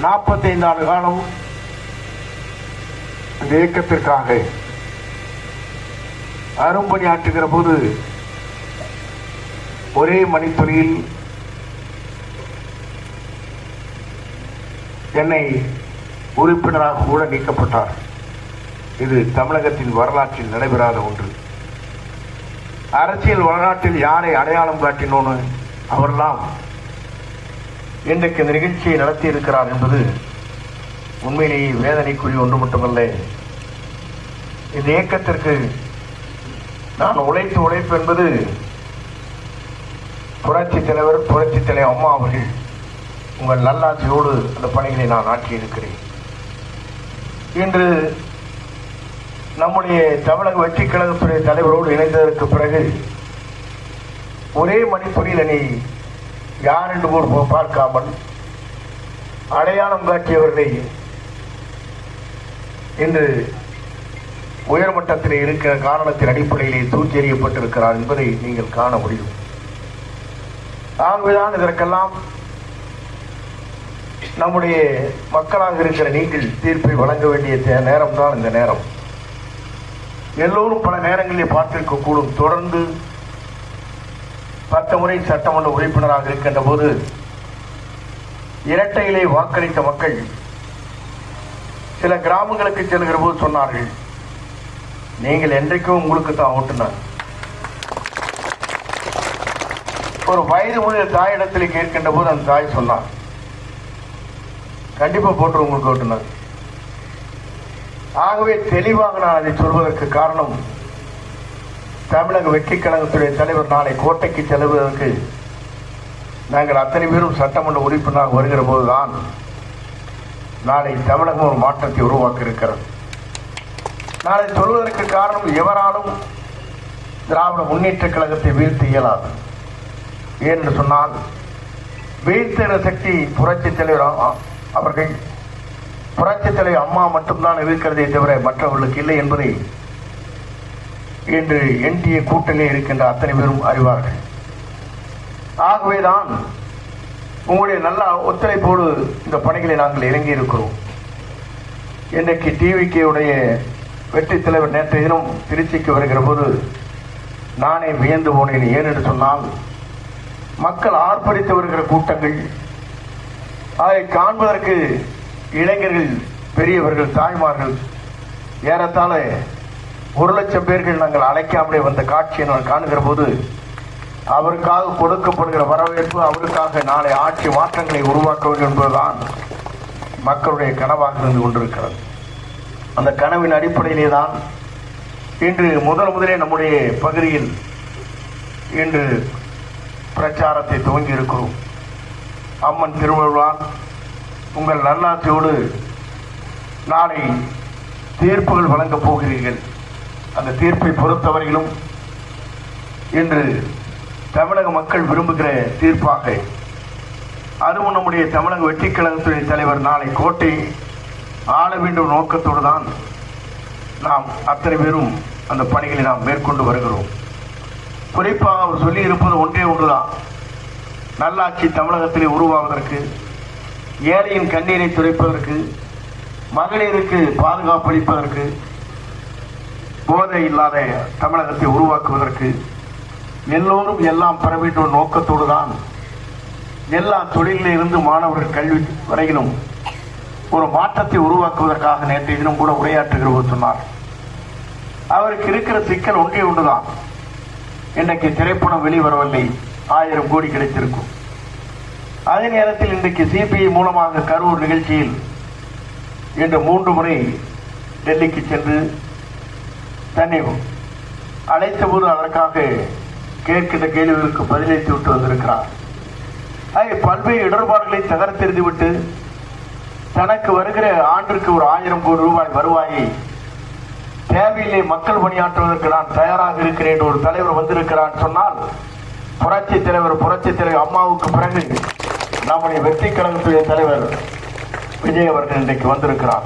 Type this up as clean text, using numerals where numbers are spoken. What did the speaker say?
45 ஆண்டு காலம் இந்த இயக்கத்திற்காக அரும்பணியாற்றுகிற போது ஒரே மணித்துறையில் என்னை உறுப்பினராக கூட நீக்கப்பட்டார். இது தமிழகத்தின் வரலாற்றில் நடைபெறாத ஒன்று. அரசியல் வரலாற்றில் யாரை அடையாளம் காட்டினோன்னு அவரெல்லாம் இன்றைக்கு இந்த நிகழ்ச்சியை நடத்தி இருக்கிறார் என்பது உண்மையிலேயே வேதனைக்குரிய ஒன்று மட்டுமல்ல. இந்த இயக்கத்திற்கு நான் உழைப்பு என்பது புரட்சி தலைவர் அம்மா அவர்கள் உங்கள் நல்லாட்சியோடு அந்த பணிகளை நான் ஆற்றியிருக்கிறேன். இன்று நம்முடைய தமிழக வெற்றி கழகத்துறை தலைவரோடு இணைந்ததற்கு பிறகு ஒரே மணித்துறையில் என்னை யார் என்று கூட பார்க்காமல் அடையாளம் காட்டியவர்களை இன்று உயர்மட்டத்தில் இருக்கிற காரணத்தின் அடிப்படையிலே தூக்கி எறியப்பட்டிருக்கிறார் என்பதை நீங்கள் காண முடியும். ஆகவேதான் இதற்கெல்லாம் நம்முடைய மக்களாக இருக்கிற நீங்கள் தீர்ப்பை வழங்க வேண்டிய நேரம் தான் இந்த நேரம். எல்லோரும் பல நேரங்களிலே பார்த்திருக்க கூடும். தொடர்ந்து 10 முறை சட்டமன்ற உறுப்பினராக இருக்கின்ற போது இரட்டையிலே வாக்களித்த மக்கள் சில கிராமங்களுக்கு செல்கிற போது சொன்னார்கள், நீங்கள் என்றைக்கும் உங்களுக்கு தான் ஓட்டுனார். ஒரு வயது முதல் தாயிடத்தில் கேட்கின்ற போது அந்த தாய் சொன்னார், கண்டிப்பா போட்டு உங்களுக்கு ஓட்டுனார். ஆகவே தெளிவாக நான் அதை சொல்வதற்கு காரணம், தமிழக வெற்றி கழகத்துடைய தலைவர் நாளை கோட்டைக்கு செல்வதற்கு நாங்கள் அத்தனை பேரும் சட்டமன்ற உறுப்பினராக வருகிற போதுதான் நாளை தமிழகம் ஒரு மாற்றத்தை உருவாக்க இருக்கிறது. நாளை சொல்வதற்கு காரணம், எவராலும் திராவிட முன்னேற்ற கழகத்தை வீழ்த்த இயலாது. ஏனென்று சொன்னால் வீழ்த்துகிற சக்தி புரட்சி தலைவர் அவர்கள், புரட்சி தலைவர் அம்மா மட்டும்தான் இருக்கிறதே தவிர மற்றவர்களுக்கு இல்லை என்பதை இன்று என்டிஏ கூட்டணியில் இருக்கின்ற அத்தனை பேரும் அறிவார்கள். ஆகவேதான் உங்களுடைய நல்ல ஒத்துழைப்போடு இந்த பணிகளை நாங்கள் இறங்கி இருக்கிறோம். இன்றைக்கு டிவிகேவுடைய வெற்றி தலைவர் நேற்றைய தினம் திருச்சிக்கு வருகிற போது நானே வியந்து போனேன். ஏனென்று சொன்னால் மக்கள் ஆர்ப்பரித்து வருகிற கூட்டங்கள், அதை காண்பதற்கு இளைஞர்கள், பெரியவர்கள், தாய்மார்கள் ஏறத்தாழ 1,00,000 பேர்கள் நாங்கள் அழைக்காமலே வந்த காட்சியை நான் காணுகிற போது அவருக்காக கொடுக்கப்படுகிற வரவேற்பு, அவருக்காக நாளை ஆட்சி மாற்றங்களை உருவாக்க வேண்டும் என்பதுதான் மக்களுடைய கனவாக இருந்து கொண்டிருக்கிறது. அந்த கனவின் அடிப்படையிலே தான் இன்று முதலே நம்முடைய பகுதியில் இன்று பிரச்சாரத்தை துவங்கி இருக்கிறோம். அம்மன் திருவிழா உங்கள் நல்லாட்சியோடு நாளை தீர்ப்புகள் வழங்கப் போகிறீர்கள். அந்த தீர்ப்பை பொறுத்தவரையிலும் இன்று தமிழக மக்கள் விரும்புகிற தீர்ப்பாக, அதுவும் நம்முடைய தமிழக வெற்றி கழகத்துடைய தலைவர் நாளை கோட்டை ஆள வேண்டும் நோக்கத்தோடு தான் நாம் அத்தனை பேரும் அந்த பணிகளை நாம் மேற்கொண்டு வருகிறோம். குறிப்பாக அவர் சொல்லி இருப்பது ஒன்றே ஒன்றுதான், நல்லாட்சி தமிழகத்திலே உருவாவதற்கு, ஏழையின் கண்ணீரை துடைப்பதற்கு, மகளிருக்கு பாதுகாப்பு அளிப்பதற்கு, போதை இல்லாத தமிழகத்தை உருவாக்குவதற்கு, எல்லோரும் எல்லாம் பெற வேண்டும் நோக்கத்தோடு தான் எல்லா தொழிலில் இருந்து மாணவர்கள் கல்வி வரையிலும் ஒரு மாற்றத்தை உருவாக்குவதற்காக நேற்றைய தினம் கூட உரையாற்றுகிறவர் சொன்னார். அவருக்கு இருக்கிற சிக்கல் ஒன்றே ஒன்றுதான், இன்றைக்கு திரைப்படம் வெளிவரவில்லை, 1000 கோடி கிடைத்திருக்கும். அதே நேரத்தில் இன்றைக்கு சிபிஐ மூலமாக கரூர் நிகழ்ச்சியில் இன்று 3 முறை டெல்லிக்கு சென்று தன்னை அழைத்த போது அதற்காக கேட்கின்ற கேள்விகளுக்கு பதிலளித்து விட்டு வந்திருக்கிறார். பல்வேறு இடர்பாடுகளை தகர்த்தெறிந்துவிட்டு தனக்கு வருகிற ஆண்டிற்கு ஒரு 1000 கோடி ரூபாய் வருவாயை தேவையில்லை, மக்கள் பணியாற்றுவதற்கு நான் தயாராக இருக்கிறேன் என்று ஒரு தலைவர் வந்திருக்கிறார் சொன்னால், புரட்சி தலைவர் அம்மாவுக்கு பிறகு நம்முடைய வெற்றி கழகத்துடைய தலைவர் விஜய் அவர்கள் இன்றைக்கு வந்திருக்கிறார்.